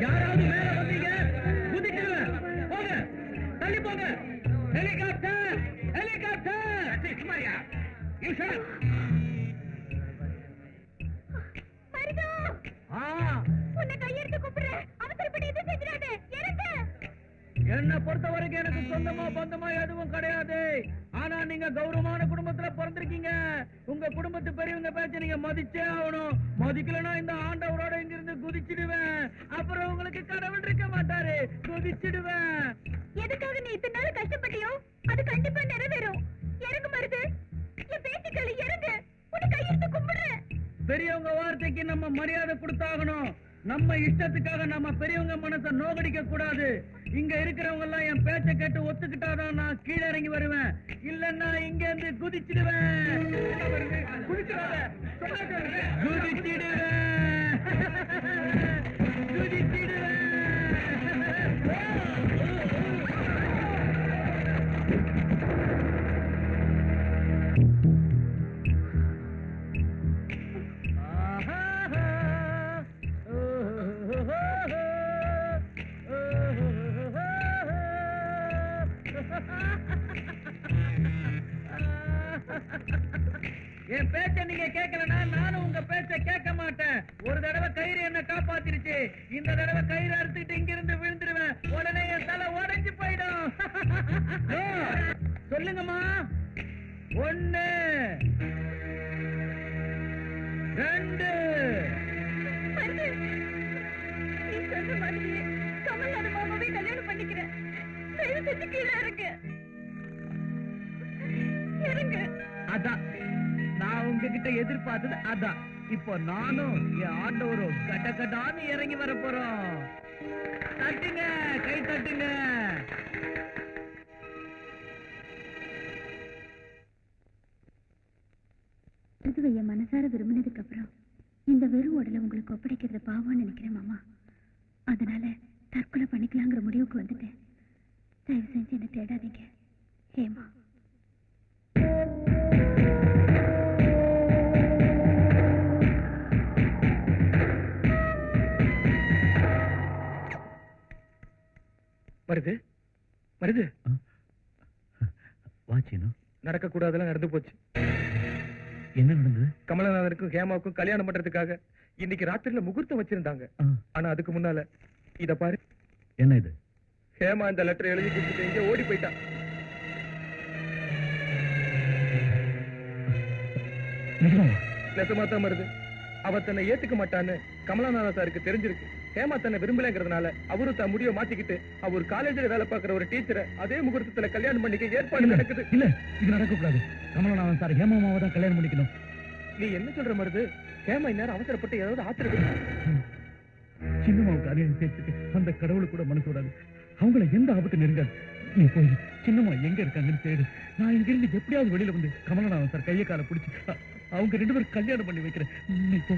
யாராவது மேல வந்தீங்க குதிச்சிடுவேன். போங்க, தள்ளி போங்க. Helicopter, helicopter. குமாரியா, யூ ஷட் அப். மருது, உன்னை கையெடுத்து கூப்பிடுறேன். அவசரப்பட்டு எதுவும் செஞ்சிடாத. இறங்கு. என்ன பொறுத்த வரைக்கும் எனக்கு சொந்தமா பந்தமா எதுவும் கிடையாது. ஆனா நீங்க கௌரவமான குடும்பத்துல பிறந்திருக்கீங்க. உங்க குடும்பத்து பெரியவங்க பேச்ச நீங்க மதிச்சே ஆகணும். மதிக்கலன்னா இந்த ஆண்டவரோட இங்கிருந்து குதிச்சிடுவேன். அப்புறம் உங்களுக்கு கடவுள் இருக்க மாட்டாரு. குதிச்சிடுவேன். எதுக்காக நீ இத்தனை நாள் கஷ்டப்பட்டியோ அது கண்டிப்பா நிறைவேறும். இறங்கு மருது, என் பேச்சுக்களை இறங்கு. உன்னை கையெடுத்து கும்பிடுறேன். பெரியவங்க வார்த்தைக்கு நம்ம மரியாதை கொடுத்தாகணும். நம்ம இஷ்டத்துக்காக நம்ம பெரியவங்க மனசை நோகடிக்க கூடாது. இங்க இருக்கிறவங்க எல்லாம் என் பேச்ச கேட்டு ஒத்துக்கிட்டாதான் நான் கீழே இறங்கி வருவேன். இல்லன்னா இங்க இருந்து குதிச்சிடுவேன். குதிச்சிடுவேன். என் பேச்ச நீங்க கேட்கலன்னா நானும் உங்க பேச்ச கேட்க மாட்டேன். ஒரு தடவை கயிறு என்ன காப்பாத்திருச்சு. இந்த தடவை கயிறு அறுத்துட்டு இங்கிருந்து விழுந்துருவேன். உடனே என் தலை உடைஞ்சு போயிடும். சொல்லுங்கம்மா. 1 2. நீ சொன்ன மாதிரி கமல்நாத மாமாவே கல்யாணம் பண்ணிக்கிறேன். தயவு செஞ்சு கீழே இறங்கு. இறங்கு. அதான் நான் உங்ககிட்ட எதிர்பார்த்தது. அதான் இப்போ நானும் என் ஆண்டவரும் கட்டக்கட்டான்னு இறங்கி வர போறோம். தட்டுங்க, கை தட்டுங்க. என் மனசார விரும்பினதுக்கு அப்புறம் இந்த வெறும் உடலை உங்களுக்கு ஒப்படைக்கிறது பாவம்னு நினைக்கிறேன் மாமா. அதனால தற்கொலை பண்ணிக்கலாங்கிற முடிவுக்கு வந்துட்டேன். தயவு செஞ்சு என்ன தேடாதீங்க. ஹேமா. வருது வருது. வாச்சினா நடக்க கூடாதெல்லாம் நடந்து போச்சு. என்ன நடந்தது? கமலநாதனுக்கும் ஹேமாவுக்கும் கல்யாணம் பண்றதுக்காக இன்னைக்கு ராத்திரில முகூர்த்தம் வச்சிருந்தாங்க. ஆனா அதுக்கு முன்னால இத பாரு. என்ன இது? ஹேமா இந்த லெட்டர் எழுதி கொடுத்துட்டு இங்க ஓடி போயிட்டா. நெசமா தான் வருது. அவ தன்னை ஏத்துக்க மாட்டான்னு கமலநாதன் சாருக்கு தெரிஞ்சிருக்கு. ஹேமா தன்னை விரும்பலங்கிறதுனால அவரு தான் முடிவை மாத்திக்கிட்டு அவர் காலேஜில் வேலை பார்க்கிற ஒரு டீச்சரை அதே முகூர்த்தத்துல கல்யாணம் பண்ணிக்க ஏற்பாடு நடக்குது. இல்ல, இது நடக்க கூடாது. கமலநாதன் சார் ஹேமாமாவை தான் கல்யாணம் பண்ணிக்கணும். நீ என்ன சொல்ற மருது? ஹேமா இந்நேரம் அவசரப்பட்டு ஏதாவது ஆத்திரம். சின்னமாவுக்கு அரியணை சேர்த்துட்டு அந்த கடவுளுக்கு கூட மனசு விடாது. அவங்கள எந்த ஆபத்து நெருங்காது. நீ போய் சின்னம்மா எங்க இருக்காங்கன்னு தேடு. நான் இங்கிருந்து எப்படியாவது வெளியில வந்து கமலநாதன் சார் கையை காலை பிடிச்சி அவங்க 2 பேரும் கல்யாணம் பண்ணி வைக்கிறேன். நீ போ.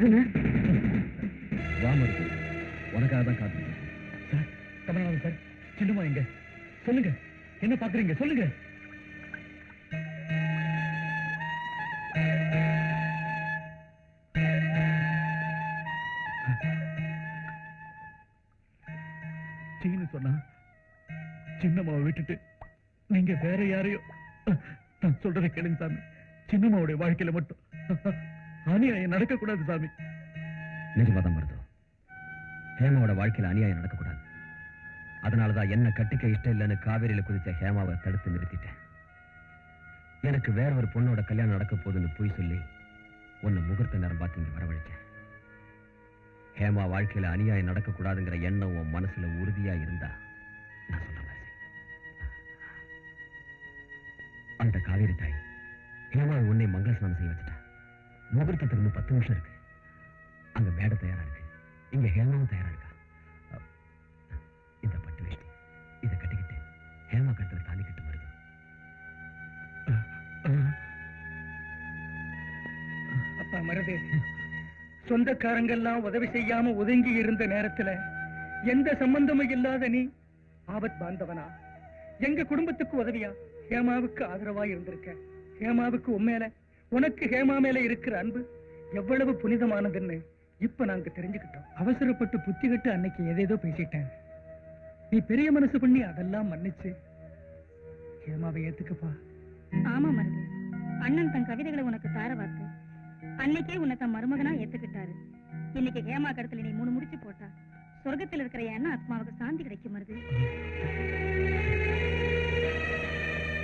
மருதுங்க வா மருது, உனக்காக தான் காத்து சார். கமலநாதன் சார், சின்னம்மா எங்க? சொல்லுங்க, என்ன பாக்குறீங்க சொல்லுங்க. சீனு சொன்னா சின்னம்மாவை விட்டுட்டு நீங்க வேற யாரையோ, நான் சொல்றதை கேளுங்க சாமி. சின்னம்மாவுடைய வாழ்க்கையில மட்டும் அநியாயம் நடக்கக்கூடாது சாமி. நிஜமாதான் மருது, ஹேமாவோட வாழ்க்கையில அநியாயம் நடக்கக்கூடாது. அதனாலதான் என்ன கட்டிக்க இஷ்டம் இல்லைன்னு காவேரியில குதிச்ச ஹேமாவை தடுத்து நிறுத்திட்டேன். எனக்கு வேற ஒரு பொண்ணோட கல்யாணம் நடக்க போகுதுன்னு பொய் சொல்லி உன்னை முகூர்த்த நேரம் பார்த்து இங்க வரவழைச்சேன். ஹேமா வாழ்க்கையில அநியாயம் நடக்கக்கூடாதுங்கிற எண்ணம் உன் மனசுல உறுதியா இருந்தா நான் சொல்ற மாதிரி அந்த காவேரி தாய் ஹேமாவை உன்னை மங்கள ஸ்நானம் செய்ய வச்சுட்டா. முகூர்த்தத்துக்கு இன்னும் 10 நிமிஷம் இருக்கு. அங்க மேடை தயாரா இருக்கு, இங்க ஹேமாவும் தயாரா இருக்கா. இந்த பட்டு வேஷ்டி இதை கட்டிக்கிட்டு ஹேமா கட்டுறது தாலி கட்டு வருது. அப்பா மருது, சொந்தக்காரங்கெல்லாம் உதவி செய்யாம ஒதுங்கி இருந்த நேரத்துல எந்த சம்பந்தமும் இல்லாத நீ ஆபத் பாந்தவனா எங்க குடும்பத்துக்கு உதவியா ஹேமாவுக்கு ஆதரவா இருந்திருக்க. ஹேமாவுக்கு உண்மையில உனக்கு ஹேமா மேல இருக்கிற அன்பு எவ்வளவு புனிதமானதுன்னு இப்ப நாங்க தெரிஞ்சுக்கிட்டோம். அவசரப்பட்டு புத்தி கட்டு அன்னைக்கு எதேதோ பேசிட்டேன். நீ பெரிய மனசு பண்ணி அதெல்லாம் மன்னிச்சு ஹேமாவை ஏத்துக்கப்பா. ஆமா மருது, அண்ணன் தன் கவிதைகளை உனக்கு தார வார்த்தை அன்னைக்கே உன்னை தன் மருமகனா ஏத்துக்கிட்டாரு. இன்னைக்கு ஹேமா கடத்துல நீ 3 முடிச்சு போட்டா சொர்க்கத்தில் இருக்கிற எண்ண ஆத்மாவுக்கு சாந்தி கிடைக்கும் மருது.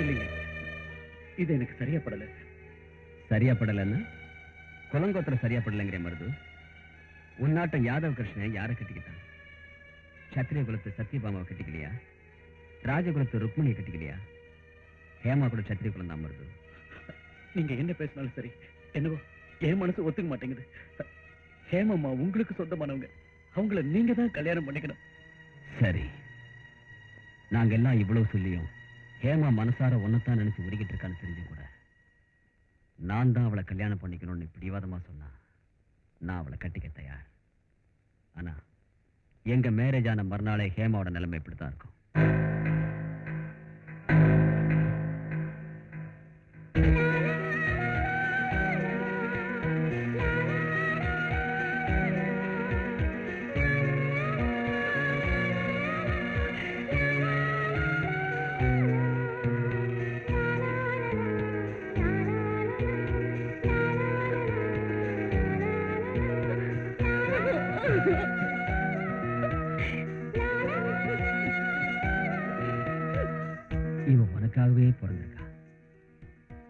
இல்லைங்க, இது எனக்கு சரியா படல. சரியா படலன்னா குலங்கோத்திரம் சரியா படலைங்கிற மருது. உன்னாட்டம் யாதவ் கிருஷ்ணன் யாரை கட்டிக்கிட்டான்? சத்திரிய குலத்து சத்தியபாமாவை கட்டிக்கலையா? ராஜகுலத்து ருக்மணியை கட்டிக்கலையா? ஹேமா கூட சத்திரிய குலம் தான் மருது. நீங்க என்ன பேசினாலும் சரி, என்னவோ என் மனசு ஒத்துக்க மாட்டேங்குது. ஹேமம்மா உங்களுக்கு சொந்தமானவங்க, அவங்கள நீங்க தான் கல்யாணம் பண்ணிக்கணும். சரி, நாங்க எல்லாம் இவ்வளவு சொல்லியும் ஹேமா மனசார ஒன்னத்தான் நினைச்சு உருகிட்டு இருக்கான்னு தெரிஞ்சும் கூட நான் தான் அவளை கல்யாணம் பண்ணிக்கணும்னு பிடிவாதமா சொன்னா நான் அவளை கட்டிக்க தயார். ஆனா எங்க மேரேஜ் ஆன மறுநாளே ஹேமாவோட நிலைமை இப்படித்தான் இருக்கும். இவ உனக்காகவே பிறந்திருக்கா.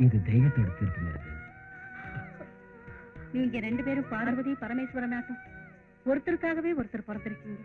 இது தெய்வத்தோட தீர்ப்பு மருது. நீங்க 2 பேரும் பார்வதி பரமேஸ்வரன் ஆட்டம் ஒருத்தருக்காகவே ஒருத்தர் பிறந்திருக்கீங்க.